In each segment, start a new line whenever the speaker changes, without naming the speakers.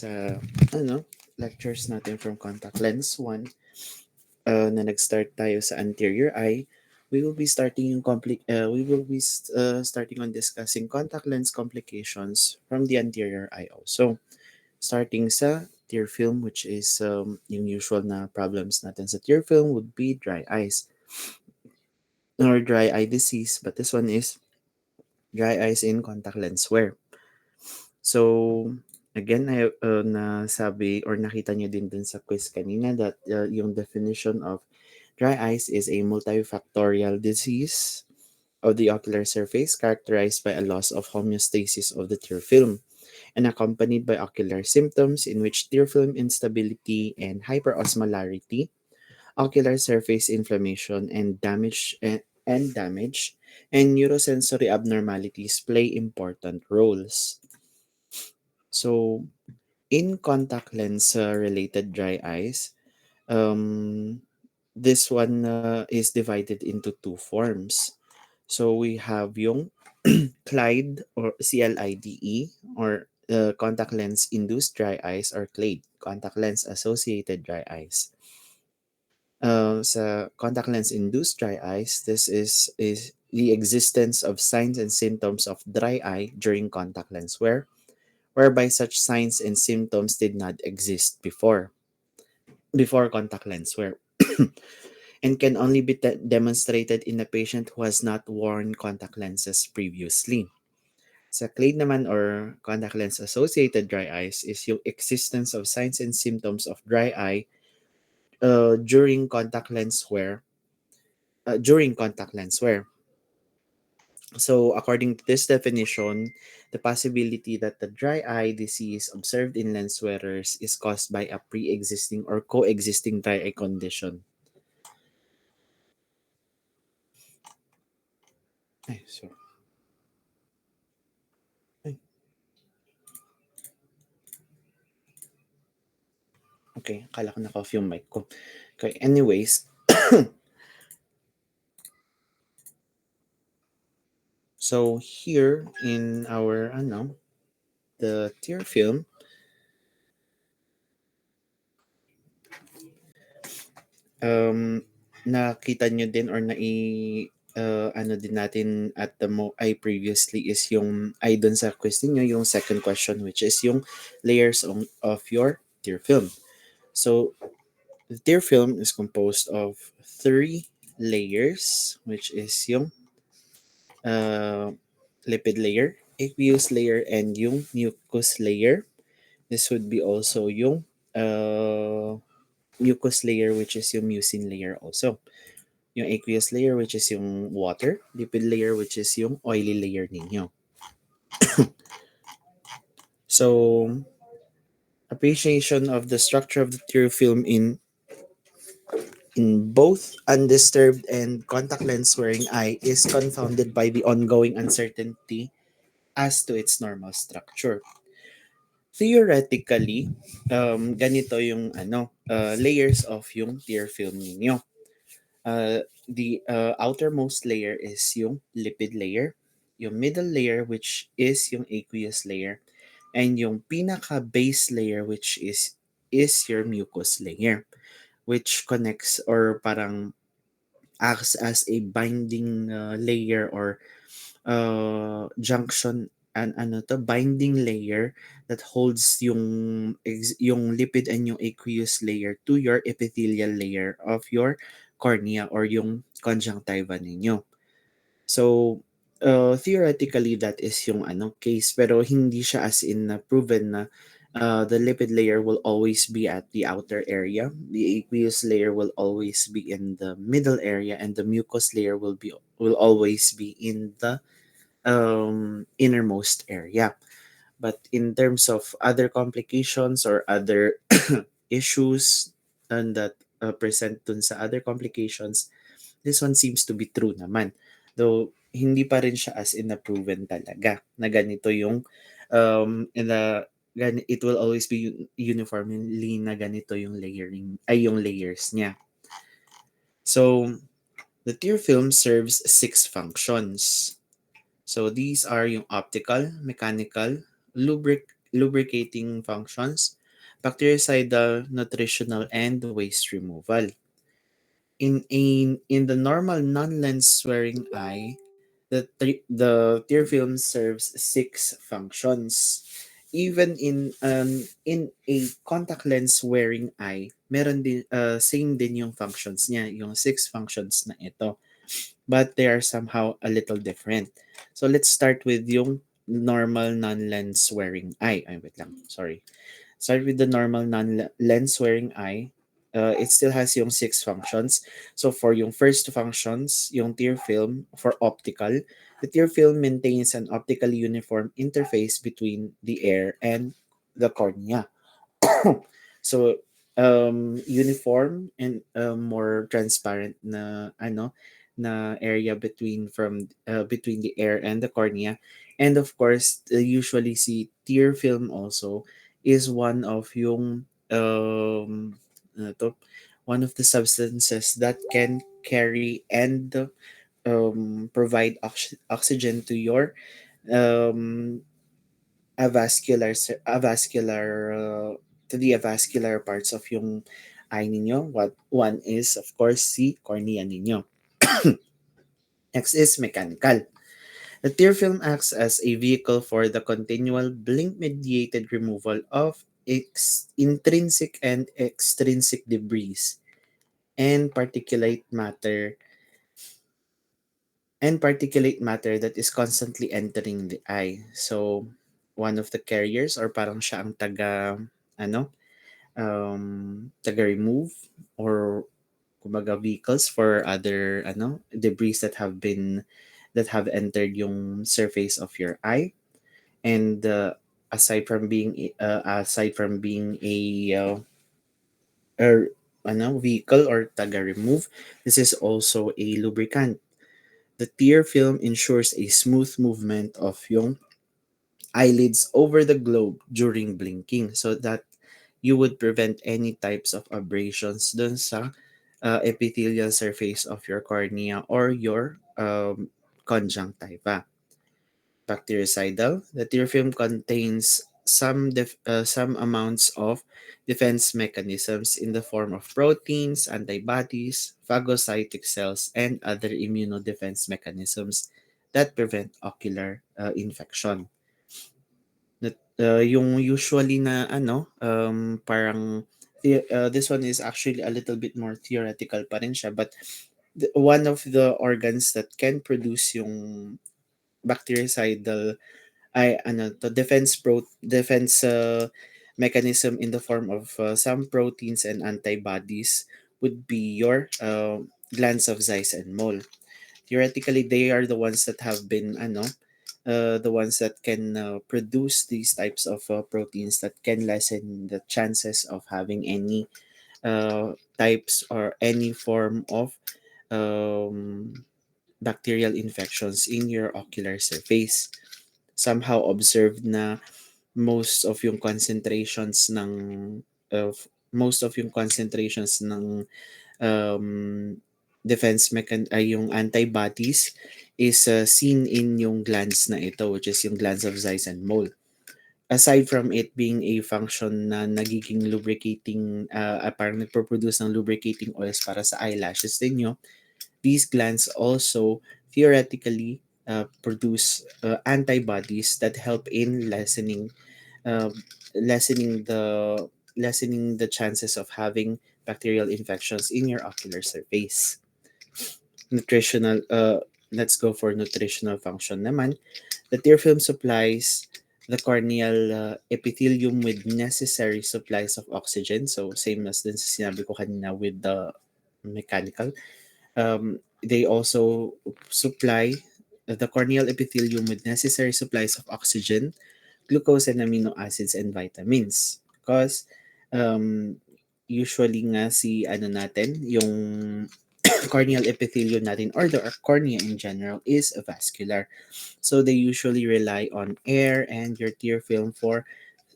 Sa ano, lectures natin from contact lens 1 na nag-start tayo sa anterior eye, we will be starting on discussing contact lens complications from the anterior eye also. Starting sa tear film, which is yung usual na problems natin sa tear film would be dry eyes or dry eye disease, but this one is dry eyes in contact lens wear. So, again, nasabi or nakita nyo din dun sa quiz kanina that yung definition of dry eyes is a multifactorial disease of the ocular surface characterized by a loss of homeostasis of the tear film and accompanied by ocular symptoms in which tear film instability and hyperosmolarity, ocular surface inflammation and neurosensory abnormalities play important roles. So, in contact lens related dry eyes, this one is divided into two forms. So we have yung CLIDE or CLIDE or contact lens induced dry eyes or CLADE, contact lens associated dry eyes. Sa contact lens induced dry eyes, this is the existence of signs and symptoms of dry eye during contact lens wear, whereby such signs and symptoms did not exist before contact lens wear and can only be demonstrated in a patient who has not worn contact lenses previously. Sa CLADE naman or contact lens associated dry eyes is yung existence of signs and symptoms of dry eye during contact lens wear. So, according to this definition, the possibility that the dry eye disease observed in lens wearers is caused by a pre-existing or coexisting dry eye condition. Ay, sorry. Ay. Okay, akala ko naka-off yung mic ko. Okay, anyways. So, here in our, the tear film, nakita nyo din or ano din natin at ay previously is yung ay dun sa question nyo, yung second question which is yung layers of your tear film. So the tear film is composed of 3 layers which is yung lipid layer, aqueous layer, and yung mucus layer. This would be also yung mucus layer which is yung mucin layer also. Yung aqueous layer which is yung water, lipid layer which is yung oily layer ninyo. So, appreciation of the structure of the tear film in both undisturbed and contact lens wearing eye is confounded by the ongoing uncertainty as to its normal structure. Theoretically, ganito yung layers of yung tear film ninyo. The outermost layer is yung lipid layer, yung middle layer which is yung aqueous layer, and yung pinaka base layer which is your mucus layer, which connects or parang acts as a binding layer or junction and binding layer that holds yung lipid and yung aqueous layer to your epithelial layer of your cornea or yung conjunctiva ninyo. So theoretically that is yung case, pero hindi siya as in proven na the lipid layer will always be at the outer area, the aqueous layer will always be in the middle area, and the mucus layer will always be in the innermost area. But in terms of other complications or other issues and that present dun sa other complications, this one seems to be true naman. Though hindi pa rin siya as in na proven talaga na ganito yung it will always be uniformly na ganito yung yung layers niya. So the tear film serves 6 functions. So these are yung optical, mechanical, lubricating functions, bactericidal, nutritional, and waste removal. In the normal non-lens wearing eye, the tear film serves six functions. Even in a contact lens wearing eye, meron din same din yung functions niya, yung six functions na ito. But they are somehow a little different. So let's start with yung normal non-lens wearing eye. Ay, wait lang. Sorry. Start with the normal non-lens wearing eye. It still has yung six functions. So for yung first functions, yung tear film for optical, the tear film maintains an optically uniform interface between the air and the cornea. So uniform and more transparent na area between the air and the cornea. And of course, usually see tear film also is ano to, one of the substances that can carry and provide oxygen to your um, to the avascular parts of yung eye ninyo. What one is, of course, si cornea ninyo. Next is mechanical. The tear film acts as a vehicle for the continual blink-mediated removal of intrinsic and extrinsic debris and particulate matter that is constantly entering the eye. So, one of the carriers or parang siya ang ano, taga-remove or kumbaga vehicles for other debris that have entered yung surface of your eye. And aside from being a vehicle or taga-remove, this is also a lubricant. The tear film ensures a smooth movement of yung eyelids over the globe during blinking so that you would prevent any types of abrasions dun sa epithelial surface of your cornea or your conjunctiva. Bactericidal, the tear film contains some amounts of defense mechanisms in the form of proteins, antibodies, phagocytic cells, and other immunodefense mechanisms that prevent ocular infection. Yung usually na parang this one is actually a little bit more theoretical pa rin siya, but one of the organs that can produce yung bactericidal the defense mechanism in the form of some proteins and antibodies would be your glands of Zeiss and Moll. Theoretically, they are the ones that have been the ones that can produce these types of proteins that can lessen the chances of having any types or any form of um, bacterial infections in your ocular surface. Somehow observed na most of yung concentrations ng of most of yung concentrations ng um, yung antibodies is seen in yung glands na ito, which is yung glands of Zeiss and Moll. Aside from it being a function na nagiging lubricating, parang nagpo-produce ng lubricating oils para sa eyelashes ninyo, these glands also theoretically produce antibodies that help in uh, lessening the lessening the chances of having bacterial infections in your ocular surface. Nutritional Let's go for nutritional function naman. The tear film supplies the corneal epithelium with necessary supplies of oxygen. So same as din sa sinabi ko kanina with the mechanical. They also supply the corneal epithelium with necessary supplies of oxygen, glucose and amino acids and vitamins. Because usually nga si yung corneal epithelium natin or the cornea in general is vascular. So they usually rely on air and your tear film for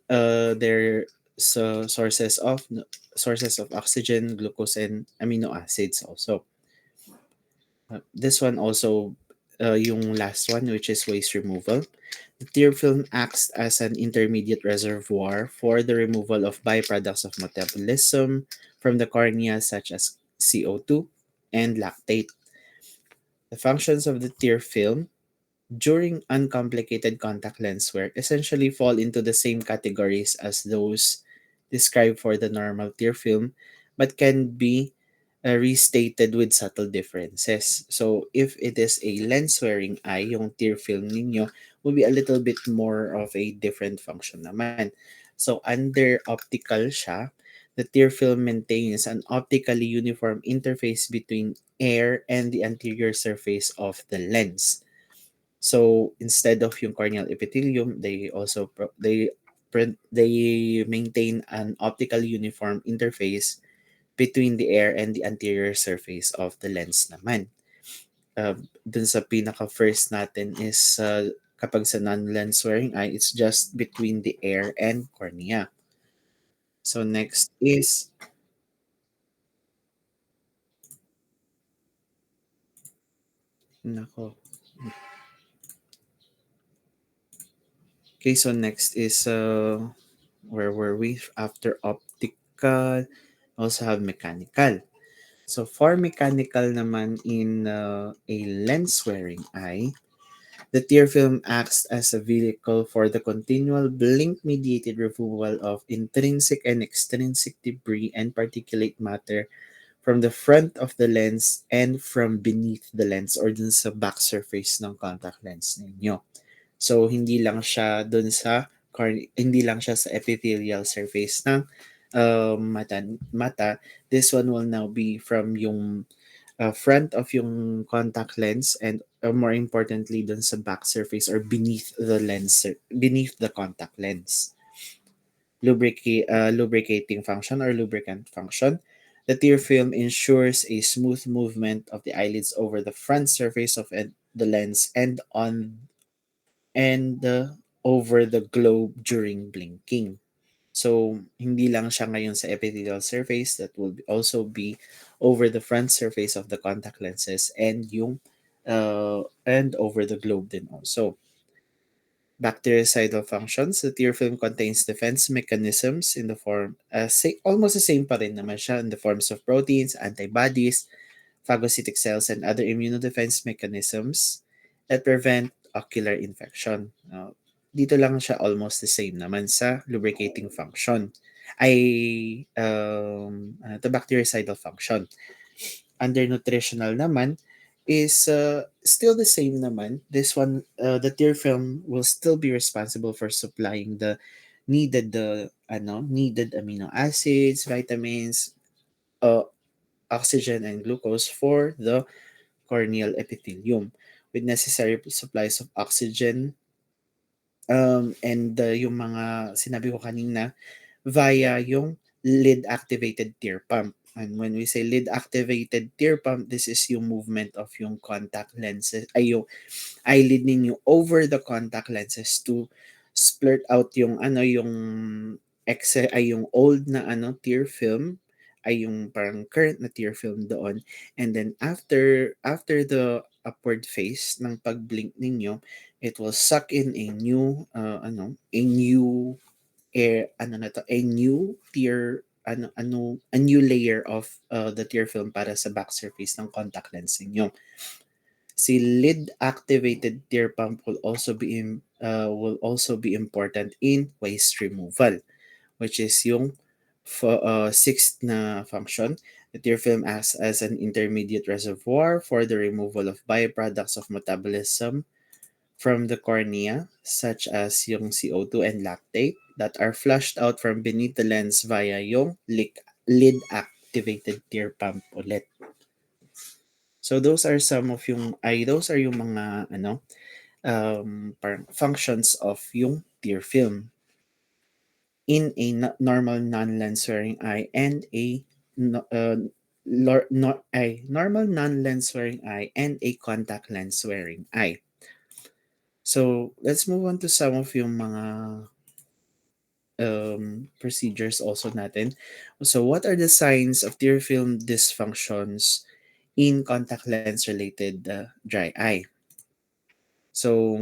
their sources of oxygen, glucose and amino acids also. This one also yung last one, which is waste removal. The tear film acts as an intermediate reservoir for the removal of byproducts of metabolism from the cornea, such as CO2 and lactate. The functions of the tear film during uncomplicated contact lens wear essentially fall into the same categories as those described for the normal tear film, but can be restated with subtle differences. So if it is a lens wearing eye, yung tear film ninyo will be a little bit more of a different function naman. So under optical siya, the tear film maintains an optically uniform interface between air and the anterior surface of the lens. So instead of yung corneal epithelium, they maintain an optically uniform interface between the air and the anterior surface of the lens naman. Dun sa pinaka first natin is kapag sa non-lens wearing eye, it's just between the air and cornea. So next is, nako. Okay, so next is, where were we? After optical, also have mechanical. So for mechanical naman in a lens wearing eye, the tear film acts as a vehicle for the continual blink mediated removal of intrinsic and extrinsic debris and particulate matter from the front of the lens and from beneath the lens or dun sa back surface ng contact lens ninyo. So hindi lang siya dun sa hindi lang siya sa epithelial surface ng mata. This one will now be from yung front of yung contact lens and more importantly dun sa back surface or beneath the beneath the contact lens. Lubricating function or lubricant function. The tear film ensures a smooth movement of the eyelids over the front surface of the lens and over the globe during blinking. So, hindi lang siya ngayon sa epithelial surface, that will also be over the front surface of the contact lenses and over the globe din also. Bactericidal functions, the tear film contains defense mechanisms in the form, almost the same pa rin naman siya in the forms of proteins, antibodies, phagocytic cells, and other immunodefense mechanisms that prevent ocular infection. Dito lang siya almost the same naman sa lubricating function. The bactericidal function. Under nutritional naman is still the same naman. This one, the tear film will still be responsible for supplying the needed amino acids, vitamins, uh, oxygen and glucose for the corneal epithelium with necessary supplies of oxygen, and yung mga sinabi ko kanina via yung lid activated tear pump. And when we say lid activated tear pump, this is yung movement of yung contact lenses, ay yung eyelid ninyo over the contact lenses to splurt out yung yung yung old na tear film, ay yung parang current na tear film doon. And then after the upward phase ng pagblink ninyo, it will suck in a new air, a new tear, a new layer of the tear film para sa back surface ng contact lens ninyo. Si lid activated tear pump will also be important in waste removal, which is yung sixth na function. The tear film acts as an intermediate reservoir for the removal of byproducts of metabolism from the cornea, such as yung CO2 and lactate, that are flushed out from beneath the lens via yung lid activated tear pump ulit. So those are yung mga parang functions of yung tear film in a normal non-lens wearing eye and a no, a normal non-lens wearing eye and a contact lens wearing eye. So let's move on to some of yung mga procedures also natin. So what are the signs of tear film dysfunctions in contact lens related dry eye? So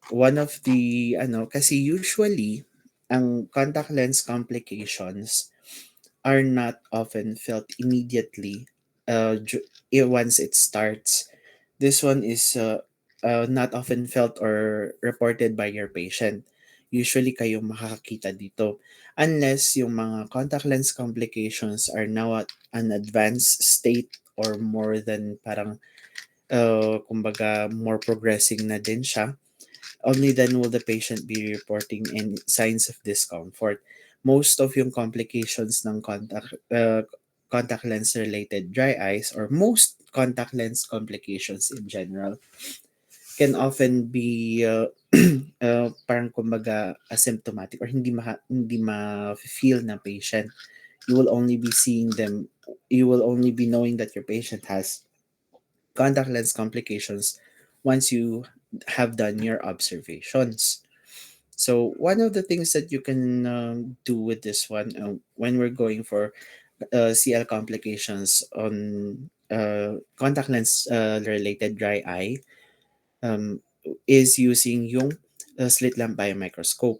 one of the ano, kasi usually ang contact lens complications are not often felt immediately once it starts. This one is not often felt or reported by your patient. Usually kayo makakakita dito. Unless yung mga contact lens complications are now at an advanced state or more than parang kumbaga more progressing na din siya, only then will the patient be reporting any signs of discomfort. Most of yung complications ng contact lens related dry eyes or most contact lens complications in general can often be parang kumbaga asymptomatic or hindi ma-feel ng patient. You will only be seeing them, you will only be knowing that your patient has contact lens complications once you have done your observations. So one of the things that you can do with this one when we're going for CL complications on contact lens related dry eye um, is using yung slit lamp biomicroscope.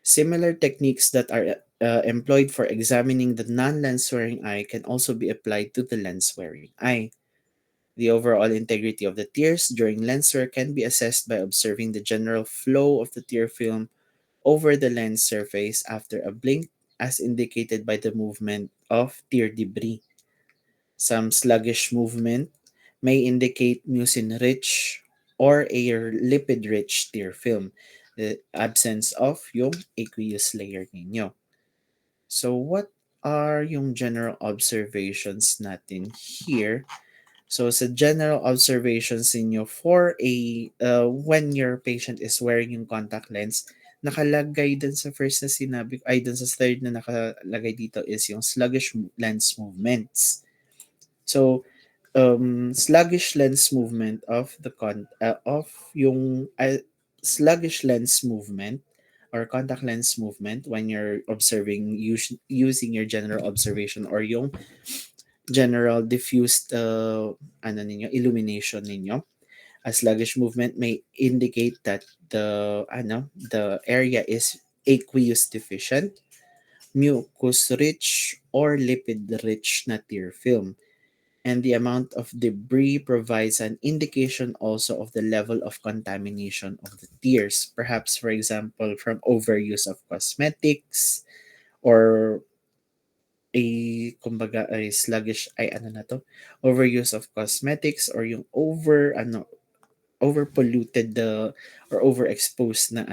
Similar techniques that are employed for examining the non-lens wearing eye can also be applied to the lens wearing eye. The overall integrity of the tears during lens wear can be assessed by observing the general flow of the tear film over the lens surface after a blink, as indicated by the movement of tear debris. Some sluggish movement may indicate mucin-rich or a lipid-rich tear film, the absence of yung aqueous layer ninyo. So what are yung general observations natin here? So sa general observations ninyo for a when your patient is wearing yung contact lens, nakalagay dun sa first na sinabi, ay dun sa third na nakalagay dito is yung sluggish lens movements. So sluggish lens movement of of yung sluggish lens movement or contact lens movement when you're observing using your general observation or yung general diffused illumination ninyo. A sluggish movement may indicate that the area is aqueous deficient, mucus rich, or lipid rich na tear film. And the amount of debris provides an indication also of the level of contamination of the tears. Perhaps, for example, from overuse of cosmetics or a kumbaga ay sluggish ay ano na to, overuse of cosmetics or yung over polluted the or overexposed na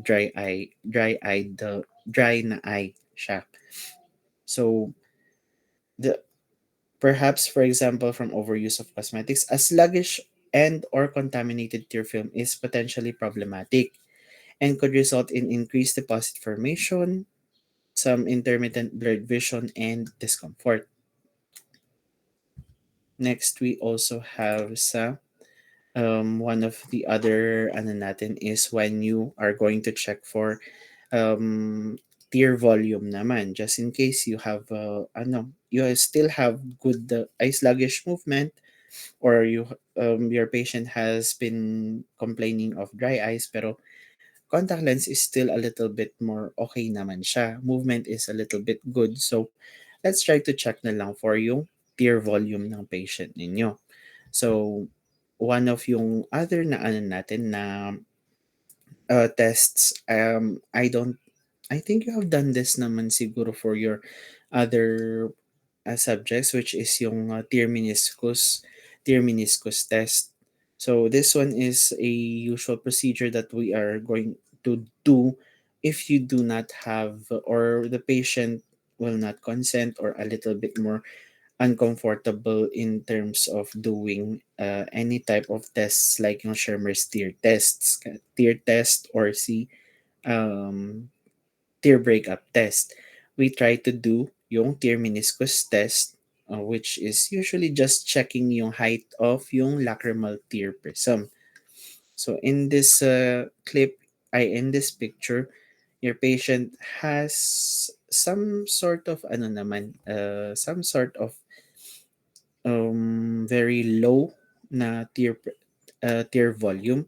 dry na eye siya. So the perhaps for example from overuse of cosmetics, a sluggish and or contaminated tear film is potentially problematic and could result in increased deposit formation, some intermittent blurred vision, and discomfort. Next, we also have sa one of the other ano natin is when you are going to check for tear volume naman, just in case you have you still have good eye sluggish movement or your patient has been complaining of dry eyes pero contact lens is still a little bit more okay naman siya. Movement is a little bit good. So, let's try to check na lang for yung tear volume ng patient ninyo. So, one of yung other na ano natin na tests, I think you have done this naman siguro for your other subjects, which is yung tear meniscus test. So this one is a usual procedure that we are going to do if you do not have or the patient will not consent or a little bit more uncomfortable in terms of doing any type of tests like yung Schirmer's tear test or um, tear breakup test. We try to do yung tear meniscus test, which is usually just checking yung height of yung lacrimal tear prism. So in this in this picture, your patient has some sort of some sort of very low na tear volume.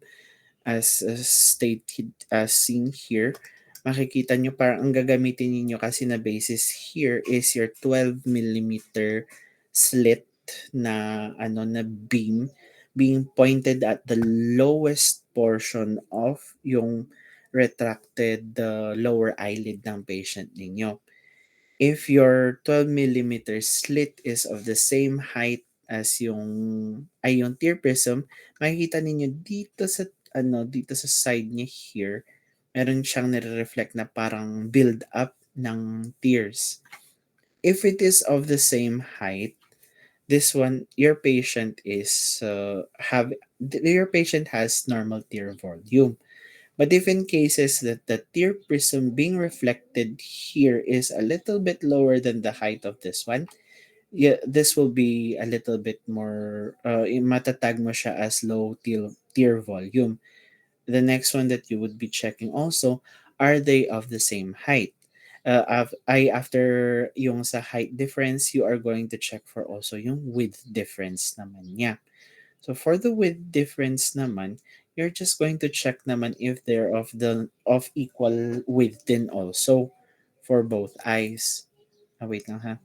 as stated, as seen here, makikita nyo parang ang gagamitin niyo kasi na basis here is your 12 millimeter slit na na beam being pointed at the lowest portion of yung retracted lower eyelid ng patient ninyo. If your 12 millimeter slit is of the same height as yung tear prism, makikita ninyo dito sa side niya here, meron siyang nire-reflect na parang build up ng tears. If it is of the same height, this one your patient has normal tear volume. But if in cases that the tear prism being reflected here is a little bit lower than the height of this one, yeah, this will be a little bit more, matatag mo siya as low tear volume. The next one that you would be checking also, are they of the same height? After yung sa height difference, you are going to check for also yung width difference naman niya. So for the width difference naman, you're just going to check naman if they're of equal width din also for both eyes. Wait lang ha.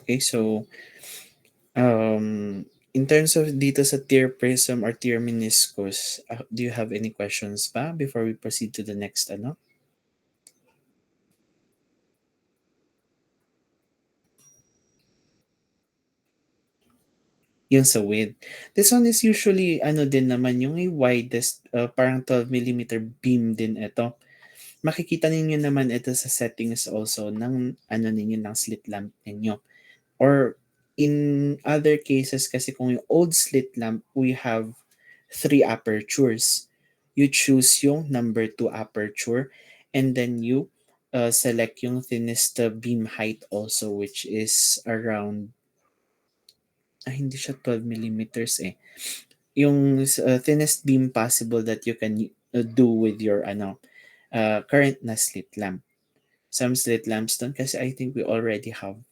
Okay, so in terms of dito sa tear prism or tear meniscus, do you have any questions pa before we proceed to the next Yung sa width. This one is usually din naman yung widest, parang 12 millimeter beam din ito. Makikita ninyo naman ito sa settings also ng ninyo ng slit lamp ninyo. Or in other cases kasi kung yung old slit lamp, we have three apertures. You choose yung number 2 aperture and then you select yung thinnest beam height also, which is around, hindi siya 12 millimeters eh. Yung thinnest beam possible that you can do with your current na slit lamp. Some slit lamps doon kasi I think we already have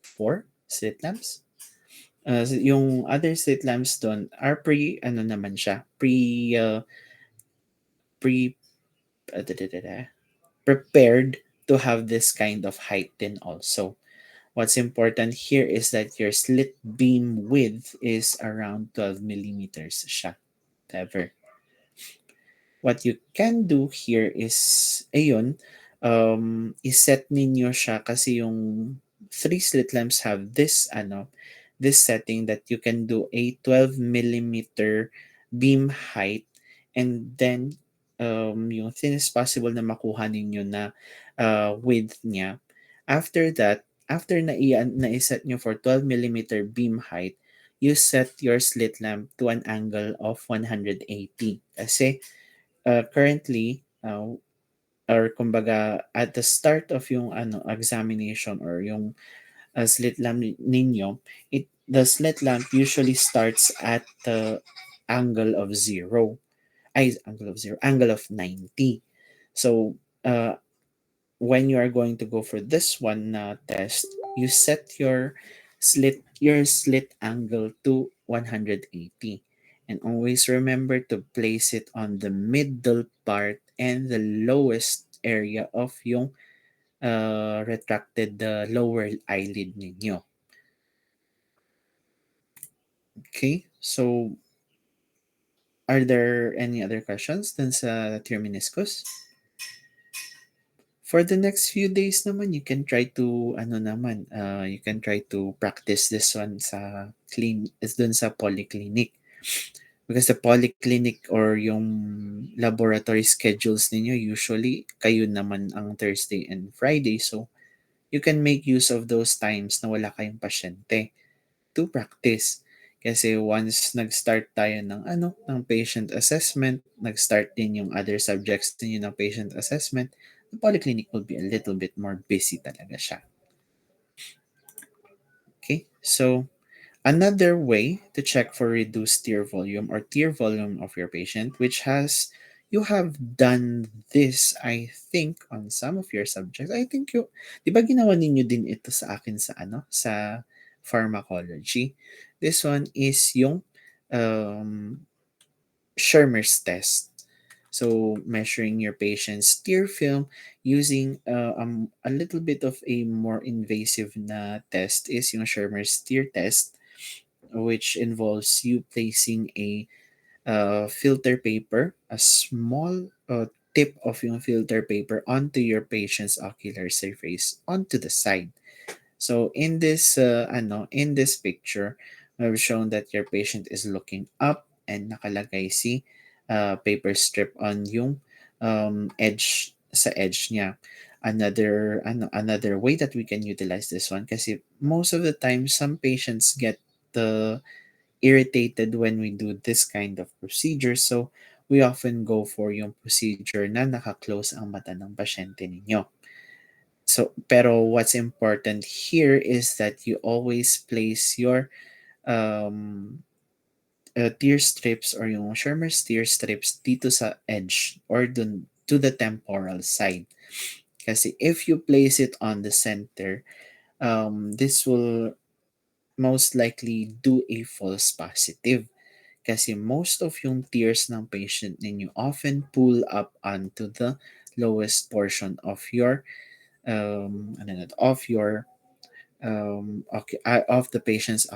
four slit lamps. Yung other slit lamps doon are naman siya, pre prepared to have this kind of height din also. What's important here is that your slit beam width is around 12 millimeters siya. Ever. What you can do here is, iset ninyo siya kasi yung three slit lamps have this setting that you can do a 12 millimeter beam height, and then yung thinnest possible na makuha ninyo na width niya. After that, after na-set nyo for 12 millimeter beam height, you set your slit lamp to an angle of 180. Kasi currently, or kumbaga at the start of yung examination or yung slit lamp ninyo, the slit lamp usually starts at the angle of zero. Angle of 90. So, when you are going to go for this one test, you set your slit angle to 180. And always remember to place it on the middle part and the lowest area of yung retracted the lower eyelid ninyo. Okay, so are there any other questions dun sa tear meniscus? For the next few days naman, you can try to you can try to practice this one sa is dun sa polyclinic. Because the polyclinic or yung laboratory schedules ninyo, usually kayo naman ang Thursday and Friday. So, you can make use of those times na wala kayong pasyente to practice. Kasi once nag-start tayo ng patient assessment, nag-start din yung other subjects ninyo ng patient assessment, the polyclinic will be a little bit more busy talaga siya. Okay? So, another way to check for reduced tear volume or tear volume of your patient, which has you have done this, I think, on some of your subjects. I think di ba ginawa ninyo din ito sa akin sa pharmacology? This one is yung um, Schirmer's test. So, measuring your patient's tear film using a little bit of a more invasive na test is yung Schirmer's tear test, which involves you placing a filter paper, a small tip of yung filter paper onto your patient's ocular surface onto the side. So in this picture, we've shown that your patient is looking up and nakalagay si paper strip on yung edge sa edge niya. Another way that we can utilize this one kasi most of the time some patients get irritated when we do this kind of procedure. So, we often go for yung procedure na naka-close ang mata ng pasyente ninyo. So, pero what's important here is that you always place your um, tear strips or yung Schirmer's tear strips dito sa edge or dun to the temporal side. Kasi if you place it on the center, this will most likely do a false positive. Kasi most of yung tears ng patient ninyo often pull up onto the lowest portion of your of your of the patient's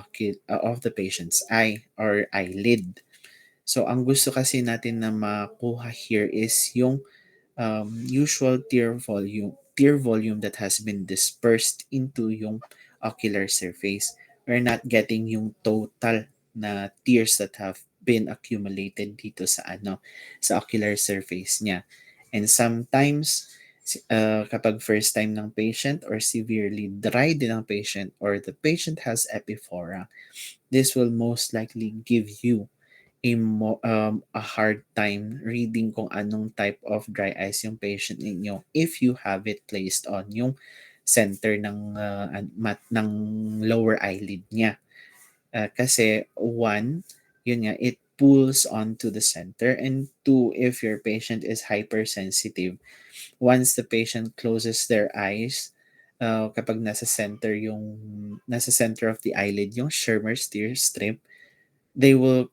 eye or eyelid. So ang gusto kasi natin na makuha here is yung usual tear volume that has been dispersed into yung ocular surface. We're not getting yung total na tears that have been accumulated dito sa ocular surface niya. And sometimes kapag first time ng patient or severely dry din ng patient or the patient has epiphora, this will most likely give you a hard time reading kung anong type of dry eyes yung patient ninyo if you have it placed on yung center ng lower eyelid niya. Kasi one, yun nga, it pulls onto the center, and two, if your patient is hypersensitive, once the patient closes their eyes, kapag nasa center of the eyelid yung Schirmer's tear strip, they will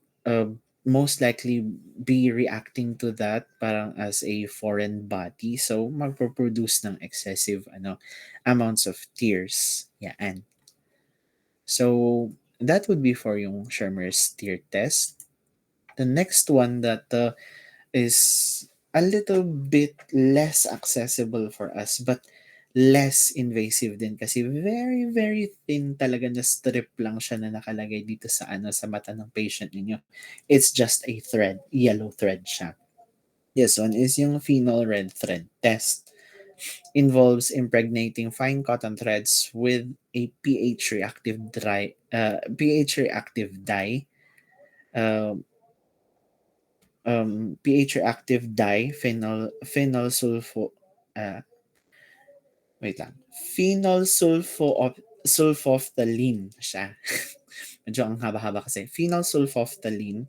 most likely be reacting to that parang as a foreign body. So, magpo-produce ng excessive amounts of tears. Yan. So, that would be for yung Schirmer's tear test. The next one that is a little bit less accessible for us but less invasive din kasi very very thin talaga na strip lang siya na nakalagay dito sa mata ng patient ninyo. It's just a thread, yellow thread siya. This one is yung phenol red thread test. Involves impregnating fine cotton threads with a pH reactive dye. pH reactive dye, phenol sulfo uh, wait lang. Phenol sulfophthalene siya. Medyo ang haba-haba kasi. Phenol sulfophthalene,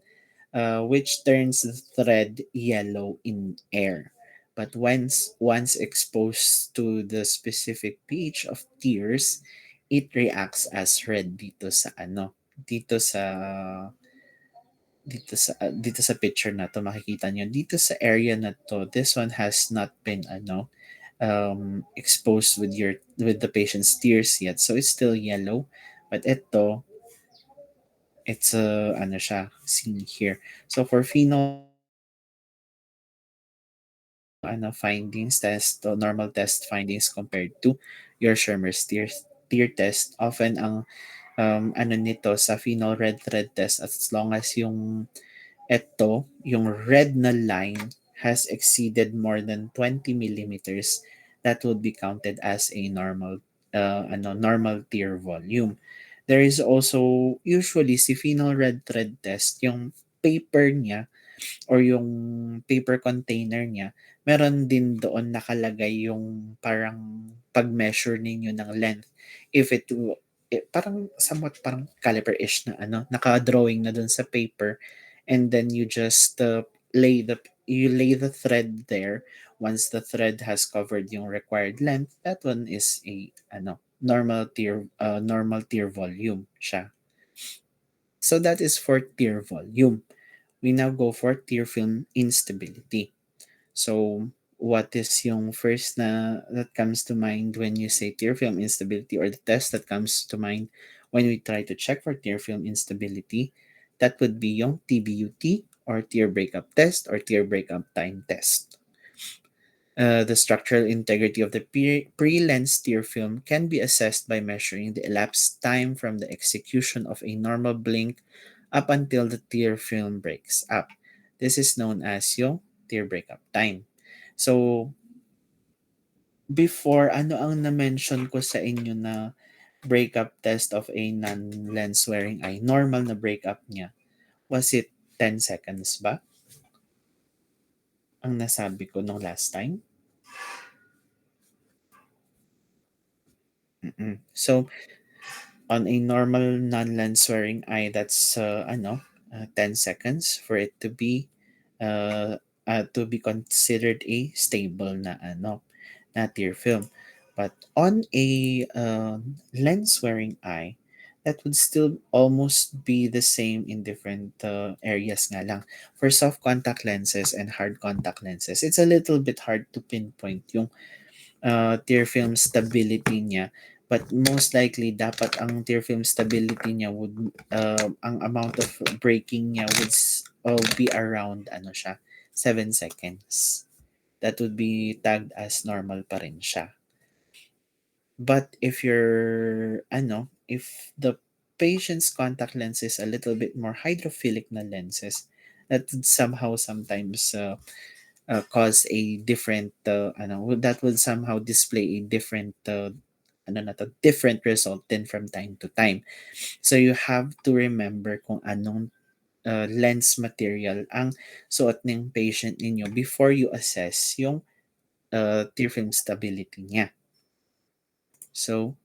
which turns the thread yellow in air. But once exposed to the specific pH of tears, it reacts as red dito sa dito sa picture na to makikita nyo dito sa area na to, this one has not been exposed with the patient's tears yet, so it's still yellow, but ito it's siya seen here. So for phenol findings test to normal test findings compared to your Schirmer's tear test, often ang nito sa phenol red thread test, as long as yung Eto, yung red na line has exceeded more than 20 millimeters, that would be counted as a normal tear volume. There is also usually si phenol red thread test, yung paper niya or yung paper container niya, meron din doon nakalagay yung parang pag-measure ninyo ng length. If it, parang somewhat parang caliper-ish na naka-drawing na doon sa paper, and then you lay the thread there. Once the thread has covered yung required length, that one is a normal tear volume siya. So that is for tear volume. We now go for tear film instability. So, what is yung first na that comes to mind when you say tear film instability, or the test that comes to mind when we try to check for tear film instability? That would be yung TBUT, or tear breakup test, or tear breakup time test. The structural integrity of the pre-lens tear film can be assessed by measuring the elapsed time from the execution of a normal blink up until the tear film breaks up. This is known as yung tear breakup time. So, before, ano ang na-mention ko sa inyo na breakup test of a non-lens wearing eye? Normal na breakup niya. Was it 10 seconds ba? Ang nasabi ko nung last time? So, on a normal non-lens wearing eye, that's 10 seconds for it to be considered a stable na na tear film. But on a lens wearing eye, that would still almost be the same in different areas nga lang. For soft contact lenses and hard contact lenses, it's a little bit hard to pinpoint yung tear film stability niya. But most likely, dapat ang tear film stability niya ang amount of breaking niya would be around 7 seconds. That would be tagged as normal pa rin siya. But if the patient's contact lens is a little bit more hydrophilic na lenses, that would somehow sometimes cause a different that will somehow display a different different result din from time to time. So you have to remember kung anong lens material ang suot ng patient ninyo before you assess yung tear film stability niya. So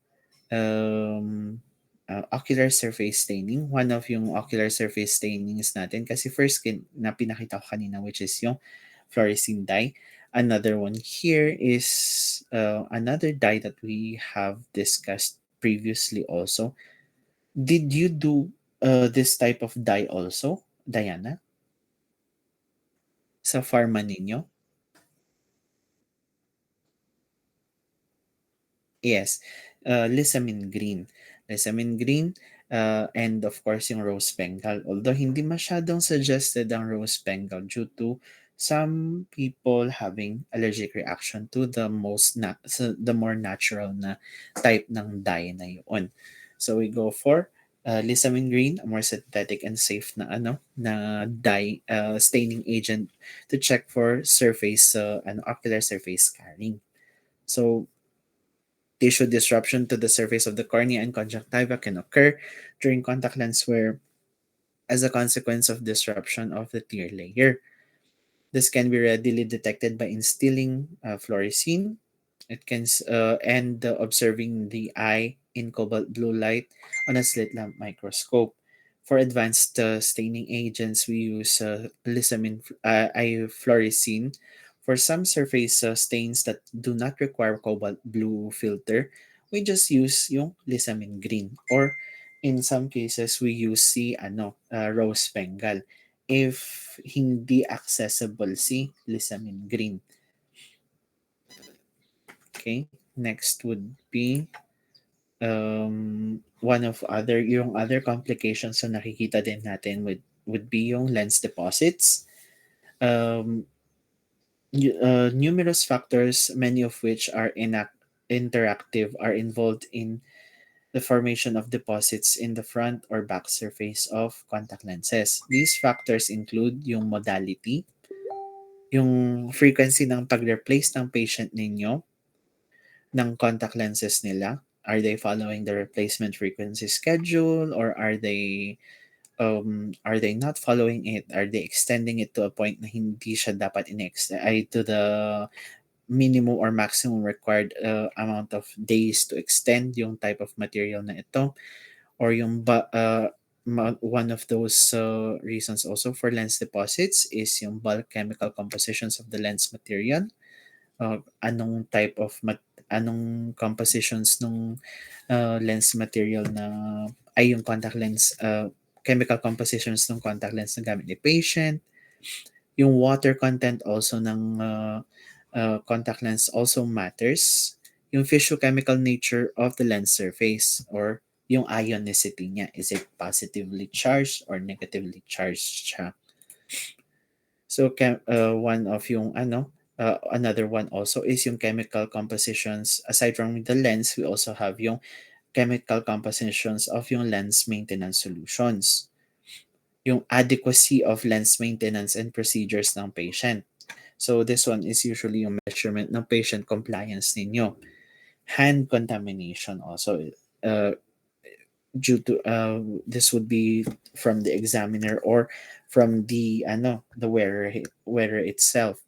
ocular surface staining, one of yung ocular surface stainings natin, kasi first na pinakita ko kanina, which is yung fluorescein dye. Another one here is another dye that we have discussed previously also. Did you do this type of dye also, Diana, sa pharma ninyo? Yes, Lissamine green. Lissamine green, and of course yung rose bengal. Although hindi masyadong suggested ang rose bengal due to some people having allergic reaction to the more natural na type ng dye na yun. So we go for Lissamine green, a more synthetic and safe na dye staining agent to check for ocular surface scarring. So tissue disruption to the surface of the cornea and conjunctiva can occur during contact lens wear as a consequence of disruption of the tear layer. This can be readily detected by instilling fluorescein. It can and observing the eye in cobalt blue light on a slit lamp microscope. For advanced staining agents, we use fluorescein. For some surface stains that do not require cobalt blue filter, we just use yung lissamine green, or in some cases we use rose bengal if hindi accessible si lissamine green. Okay, next would be one of yung other complications na nakikita din natin would be yung lens deposits. Numerous factors, many of which are interactive, are involved in the formation of deposits in the front or back surface of contact lenses. These factors include yung modality, yung frequency ng pag-replace ng patient ninyo ng contact lenses nila. Are they following the replacement frequency schedule, or are they not following it? Are they extending it to a point na hindi siya dapat in-extend ay to the minimum or maximum required amount of days to extend yung type of material na ito, or one of those reasons also for lens deposits is yung bulk chemical compositions of the lens material. Anong type of anong compositions ng lens material na ay yung contact lens, chemical compositions ng contact lens na gamit ni patient. Yung water content also ng contact lens also matters. Yung physiochemical nature of the lens surface, or yung ionicity niya. Is it positively charged or negatively charged siya? So, one of yung another one also is yung chemical compositions. Aside from the lens, we also have yung chemical compositions of yung lens maintenance solutions. Yung adequacy of lens maintenance and procedures ng patient. So, this one is usually yung measurement ng patient compliance ninyo. Hand contamination also. Due to this would be from the examiner or from the wearer itself.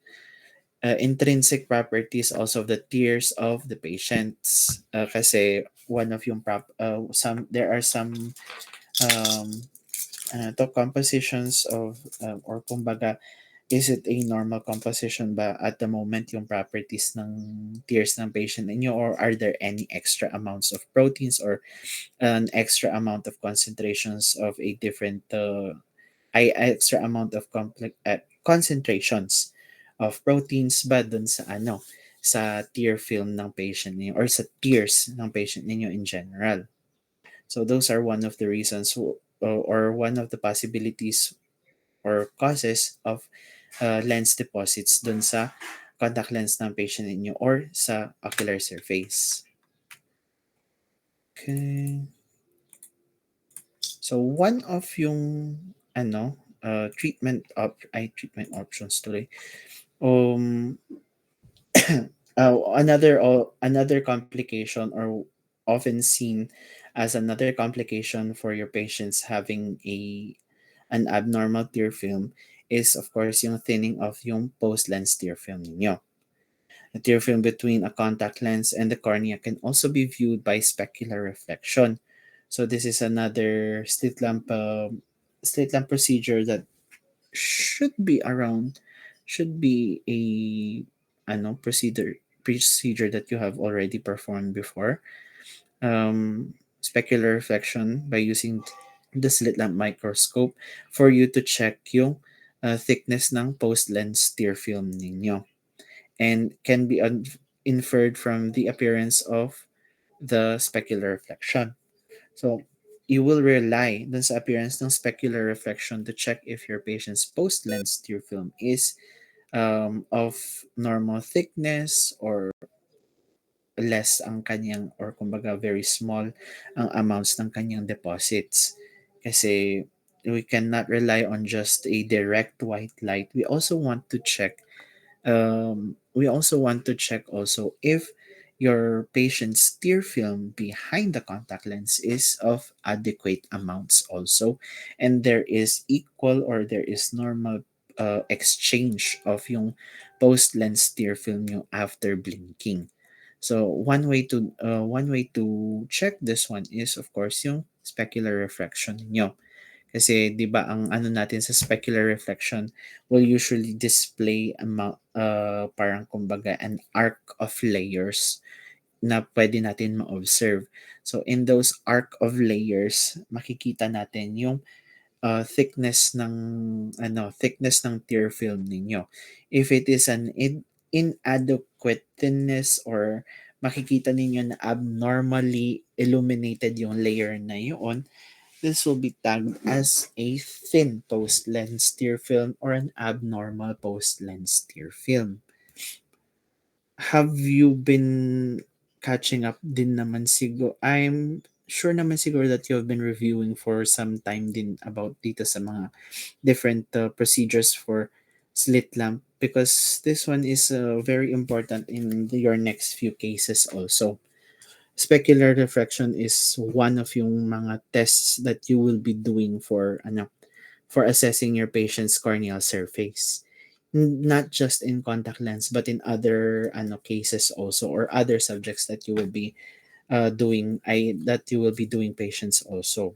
Intrinsic properties also of the tears of the patients, kasi one of yung some there are some um to compositions of or kumbaga, is it a normal composition ba at the moment yung properties ng tears ng patient ninyo, or are there any extra amounts of proteins or an extra amount of concentrations of a different extra amount of concentrations of proteins ba dun sa sa tear film ng patient niyo, or sa tears ng patient niyo in general. So those are one of the reasons or one of the possibilities or causes of lens deposits dun sa contact lens ng patient ninyo or sa ocular surface. Okay. So one of yung treatment options tuloy. Um another complication, or often seen as another complication for your patients having an abnormal tear film, is of course yung thinning of yung post lens tear film ninyo. The tear film between a contact lens and the cornea can also be viewed by specular reflection. So this is another slit lamp procedure that should be around should be a procedure that you have already performed before. Specular reflection by using the slit lamp microscope for you to check yung thickness ng post lens tear film ninyo, and can be inferred from the appearance of the specular reflection. So, you will rely dun sa appearance ng specular reflection to check if your patient's post-lens tear film is of normal thickness, or less ang kanyang, or kumbaga very small ang amounts ng kanyang deposits. Kasi we cannot rely on just a direct white light. We also want to check also if your patient's tear film behind the contact lens is of adequate amounts also, and there is equal, or there is normal exchange of yung post lens tear film yung after blinking. So one way to check this one is of course yung specular reflection nyo. Kasi 'di ba ang ano natin sa specular reflection will usually display parang kumbaga an arc of layers na pwede natin ma-observe. So in those arc of layers, makikita natin yung thickness ng tear film ninyo. If it is an inadequate thinness, or makikita ninyo na abnormally illuminated yung layer na yun, this will be tagged as a thin post lens tear film or an abnormal post lens tear film. Have you been catching up din naman siguro? I'm sure naman siguro that you have been reviewing for some time din about dito sa mga different procedures for slit lamp, because this one is very important in your next few cases also. Specular refraction is one of yung mga tests that you will be doing for for assessing your patient's corneal surface. Not just in contact lens but in other cases also, or other subjects that you will be doing patients also.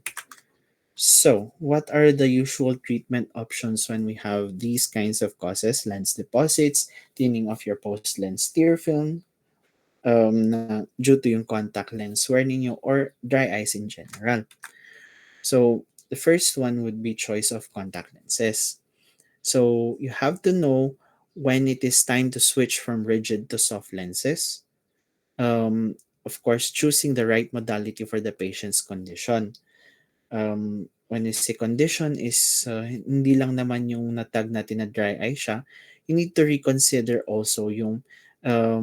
So, what are the usual treatment options when we have these kinds of causes? Lens deposits, thinning of your post-lens tear film, na due to yung contact lens wear ninyo, or dry eyes in general. So, the first one would be choice of contact lenses. So, you have to know when it is time to switch from rigid to soft lenses. Um, of course, choosing the right modality for the patient's condition. When you say condition is hindi lang naman yung natag natin na dry eye siya, you need to reconsider also yung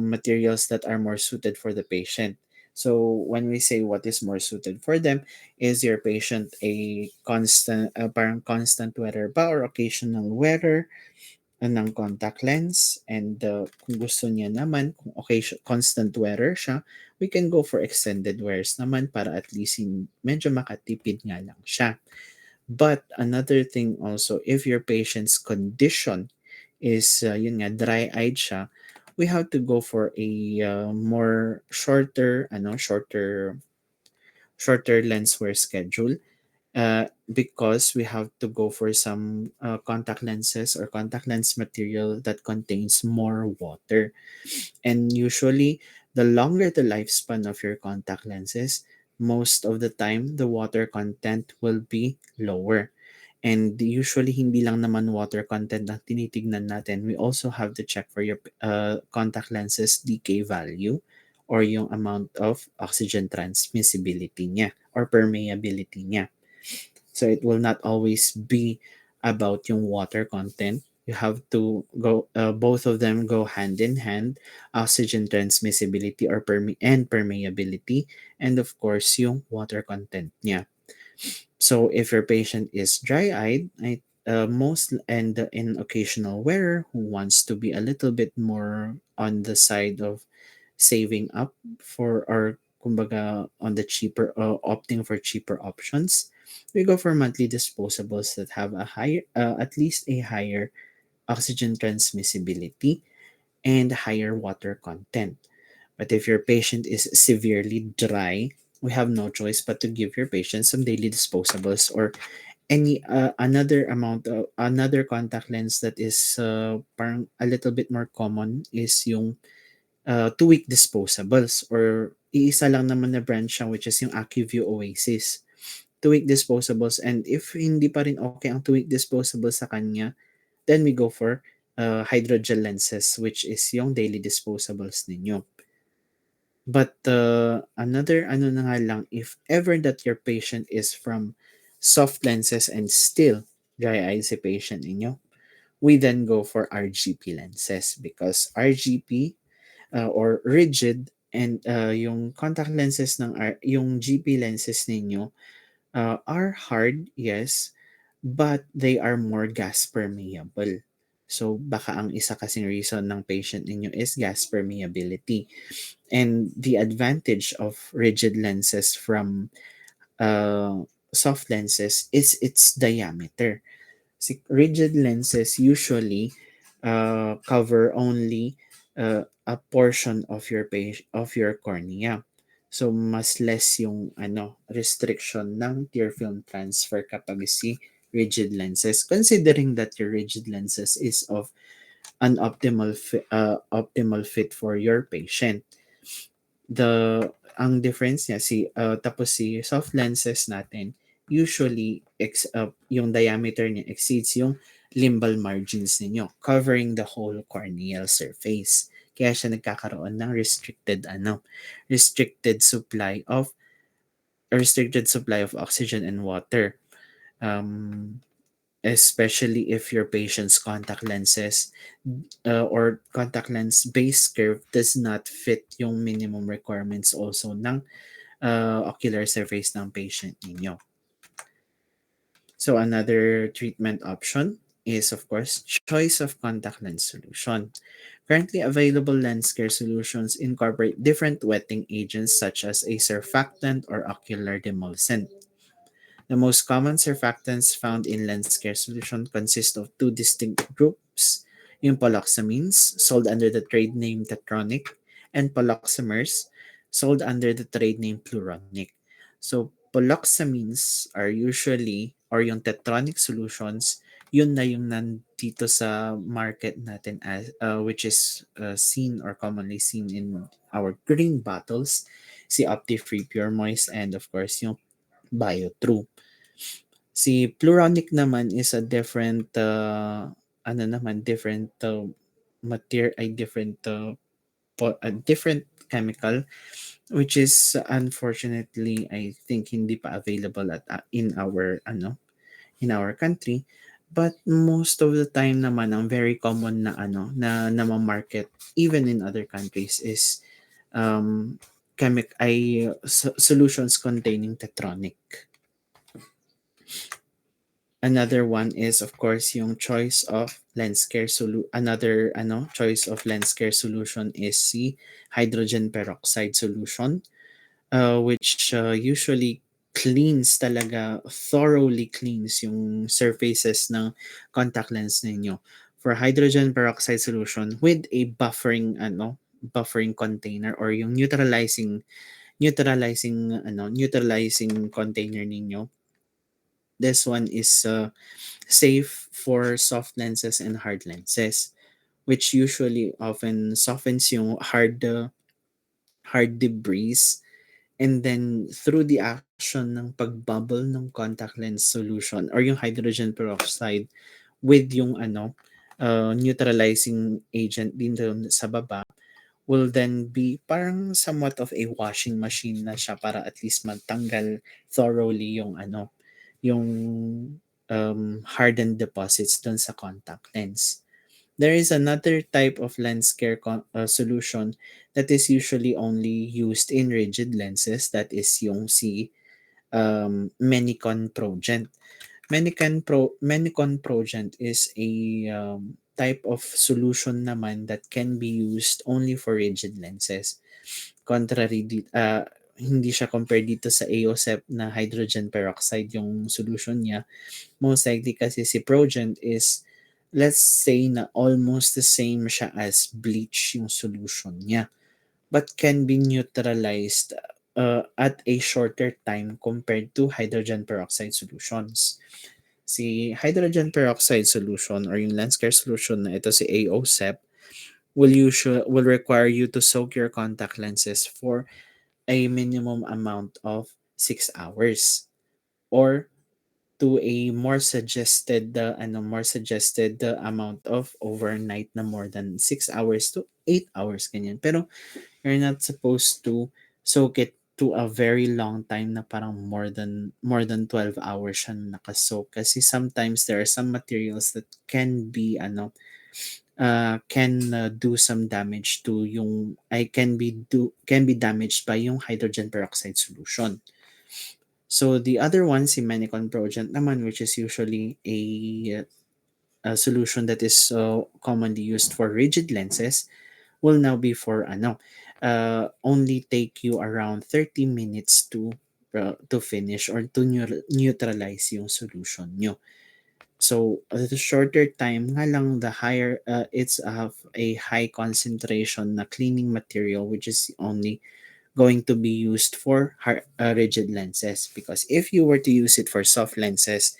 materials that are more suited for the patient. So when we say what is more suited for them, is your patient a parang constant wearer ba or occasional wearer ng contact lens, and kung gusto niya naman, kung okay constant wearer siya, we can go for extended wears naman para at least medyo makatipid nga lang siya. But another thing also, if your patient's condition is yun nga dry-eyed siya, we have to go for a more shorter lens wear schedule, because we have to go for some contact lenses or contact lens material that contains more water. And usually, the longer the lifespan of your contact lenses, most of the time, the water content will be lower. And usually, hindi lang naman water content ang tinitignan natin. We also have to check for your contact lenses decay value, or yung amount of oxygen transmissibility niya or permeability niya. So it will not always be about yung water content. You have to go, both of them go hand in hand, oxygen transmissibility or permeability, and of course yung water content niya. So if your patient is dry-eyed, most and in occasional wearer who wants to be a little bit more on the side of saving up for, or kumbaga on the cheaper, opting for cheaper options, we go for monthly disposables that have a higher, at least a higher oxygen transmissibility and higher water content. But if your patient is severely dry, we have no choice but to give your patient some daily disposables, or any another contact lens that is parang a little bit more common is yung 2-week disposables, or iisa lang naman na brand siya, which is yung AccuView Oasis. 2-week disposables, and if hindi pa rin okay ang 2-week disposables sa kanya, then we go for hydrogel lenses, which is yung daily disposables ninyo. But another na nga lang, if ever that your patient is from soft lenses and still dry eye si patient ninyo, we then go for RGP lenses, because RGP, or rigid, and yung contact lenses yung GP lenses ninyo are hard, yes, but they are more gas permeable. So baka ang isa kasing reason ng patient ninyo is gas permeability. And the advantage of rigid lenses from soft lenses is its diameter. Rigid lenses usually cover only a portion of your cornea. So mas less yung restriction ng tear film transfer kapag rigid lenses, considering that your rigid lenses is of an optimal fit for your patient. Ang difference niya tapos si soft lenses natin, usually yung diameter niya exceeds yung limbal margins ninyo, covering the whole corneal surface. Kaya siya nagkakaroon ng restricted supply of oxygen and water. Especially if your patient's contact lenses or contact lens base curve does not fit yung minimum requirements also ng ocular surface ng patient ninyo. So another treatment option is of course choice of contact lens solution. Currently available lens care solutions incorporate different wetting agents such as a surfactant or ocular demulcent. The most common surfactants found in lens care solution consist of two distinct groups, yung poloxamines, sold under the trade name Tetronic, and poloxamers, sold under the trade name Pluronic. So, poloxamines are usually, or yung Tetronic solutions, yun na yung nandito sa market natin as which is seen or commonly seen in our green bottles, si OptiFree Pure Moist, and of course yung BioTrue. Si Pluronic naman is a different different material ay different a different chemical which is unfortunately I think hindi pa available at in our country, but most of the time naman ang very common na na market even in other countries is solutions containing tetronic. Another one is of course yung choice of lens care another choice of lens care solution is si hydrogen peroxide solution, which usually cleans talaga, thoroughly cleans yung surfaces ng contact lens ninyo. For hydrogen peroxide solution with a buffering container or yung neutralizing container ninyo. This one is safe for soft lenses and hard lenses, which usually often softens yung hard debris, and then through the action ng pagbubble ng contact lens solution or yung hydrogen peroxide with yung neutralizing agent din doon sa baba, will then be parang somewhat of a washing machine na siya para at least magtanggal thoroughly yung hardened deposits dun sa contact lens. There is another type of lens care solution that is usually only used in rigid lenses, that is yung si Menicon Progent. Menicon Progent is a type of solution naman that can be used only for rigid lenses. Contrary hindi siya compared dito sa AOSEP na hydrogen peroxide yung solution niya. Most likely kasi si Progent is, let's say na almost the same siya as bleach yung solution niya, but can be neutralized at a shorter time compared to hydrogen peroxide solutions. Si hydrogen peroxide solution or yung lens care solution na ito si AOSEP will require you to soak your contact lenses for a minimum amount of 6 hours, or to a more suggested amount of overnight na more than 6 hours to 8 hours ganyan. Pero you're not supposed to soak it to a very long time na parang more than 12 hours siya nakasoak, kasi sometimes there are some materials that can do some damage to yung can be damaged by yung hydrogen peroxide solution. So the other one, si Menicon Progent naman, which is usually a solution that is commonly used for rigid lenses, will now be for only take you around 30 minutes to finish or to neutralize yung solution nyo. So the shorter time nga lang, the higher it's a high concentration na cleaning material, which is only going to be used for rigid lenses, because if you were to use it for soft lenses,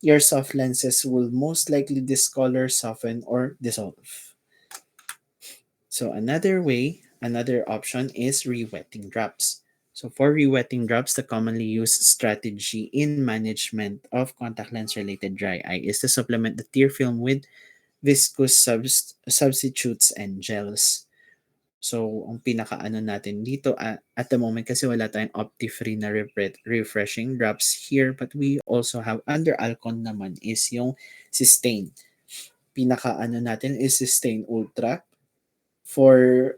your soft lenses will most likely discolor, soften, or dissolve. So another option is rewetting drops. So for rewetting drops, the commonly used strategy in management of contact lens related dry eye is to supplement the tear film with viscous substitutes and gels. So, ang pinaka-ano natin dito at the moment, kasi wala tayong OptiFree na refreshing drops here, but we also have under Alcon naman is yung Systane. Pinaka-ano natin is Systane Ultra for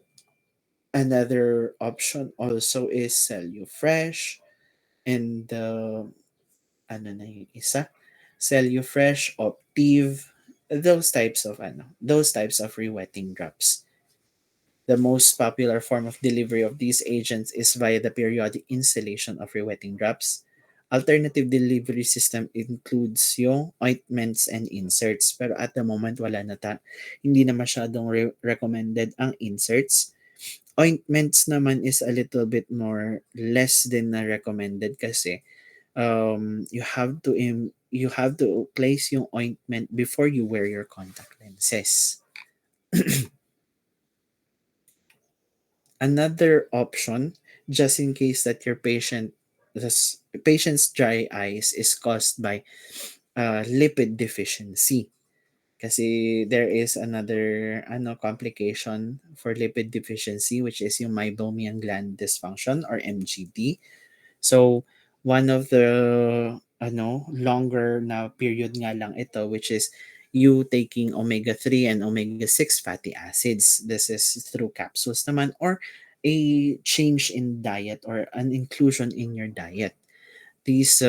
Another option also is CelluFresh and ano na yung isa? CelluFresh, Optive, those types of rewetting drops. The most popular form of delivery of these agents is via the periodic installation of rewetting drops. Alternative delivery system includes yung ointments and inserts. Pero at the moment, hindi na masyadong recommended ang inserts. Ointments naman is a little bit more less than na recommended kasi you have to place yung ointment before you wear your contact lenses. Another option, just in case that your patient's dry eyes is caused by lipid deficiency. Kasi there is another complication for lipid deficiency, which is yung meibomian gland dysfunction or MGD. So one of the longer na period nga lang ito, which is you taking omega-3 and omega-6 fatty acids. This is through capsules naman or a change in diet or an inclusion in your diet. These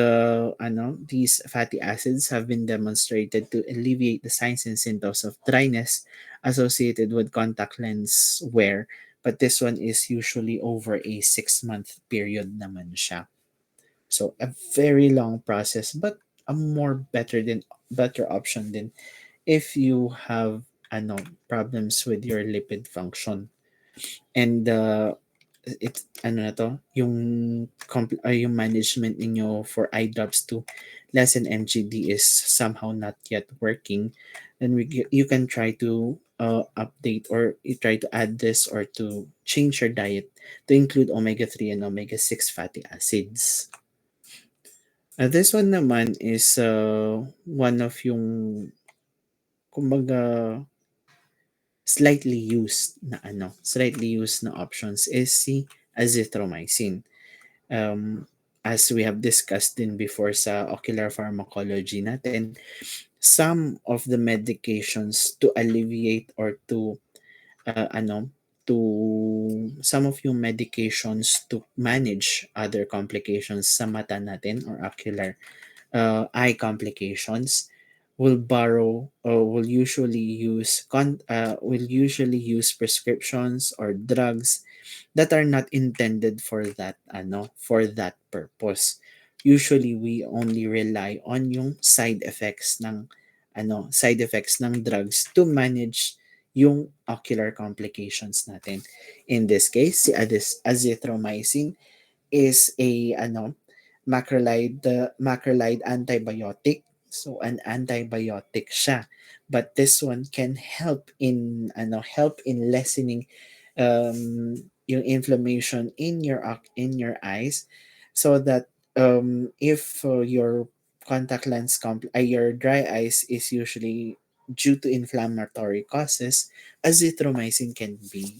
fatty acids have been demonstrated to alleviate the signs and symptoms of dryness associated with contact lens wear, but this one is usually over a 6-month period naman siya. So a very long process, but a better option din if you have problems with your lipid function. And yung management ninyo for eye drops to lessen MGD is somehow not yet working, then you can try to update or you try to add this or to change your diet to include omega-3 and omega-6 fatty acids. This one naman is one of yung kumbaga slightly used na options is si azithromycin. As we have discussed din before sa ocular pharmacology natin, some of the medications to alleviate or to some of yung medications to manage other complications sa mata natin or ocular eye complications will usually use prescriptions or drugs that are not intended for that purpose. Usually we only rely on yung side effects ng drugs to manage yung ocular complications natin. In this case, si azithromycin is a macrolide antibiotic. So an antibiotic siya. But this one can help in lessening yung inflammation in your eyes, so that if your dry eyes is usually due to inflammatory causes, azithromycin can be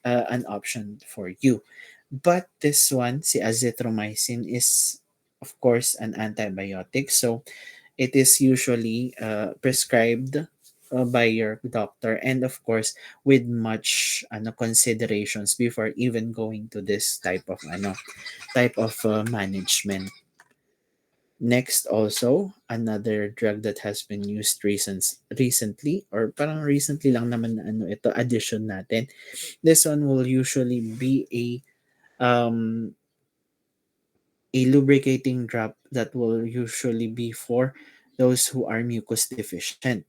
an option for you. But this one, si azithromycin, is of course an antibiotic. So it is usually prescribed by your doctor, and of course with much considerations before even going to this type of management. Next, also another drug that has been used recently, or parang recently lang naman na ito addition natin. This one will usually be um a lubricating drop that will usually be for those who are mucus deficient.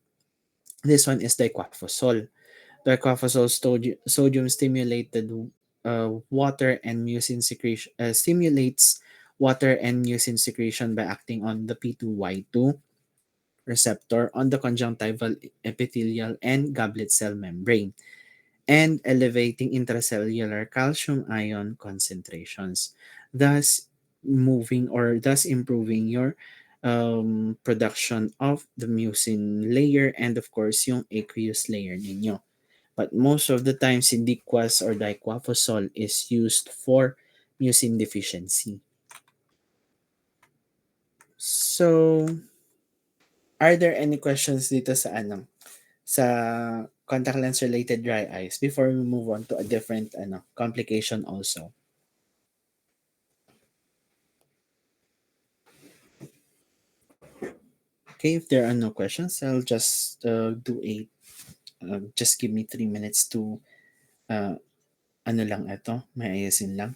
This one is diquafosol. Diquafosol sodium stimulated water and mucin secretion stimulates water and mucin secretion by acting on the P2Y2 receptor on the conjunctival epithelial and goblet cell membrane, and elevating intracellular calcium ion concentrations, thus thus improving your production of the mucin layer and of course yung aqueous layer ninyo. But most of the time, Diquas or diquafosol is used for mucin deficiency. So, are there any questions dito sa sa contact lens related dry eyes before we move on to a different complication also. Okay, if there are no questions, I'll just just give me 3 minutes to uh, ano lang ito, may ayasin lang.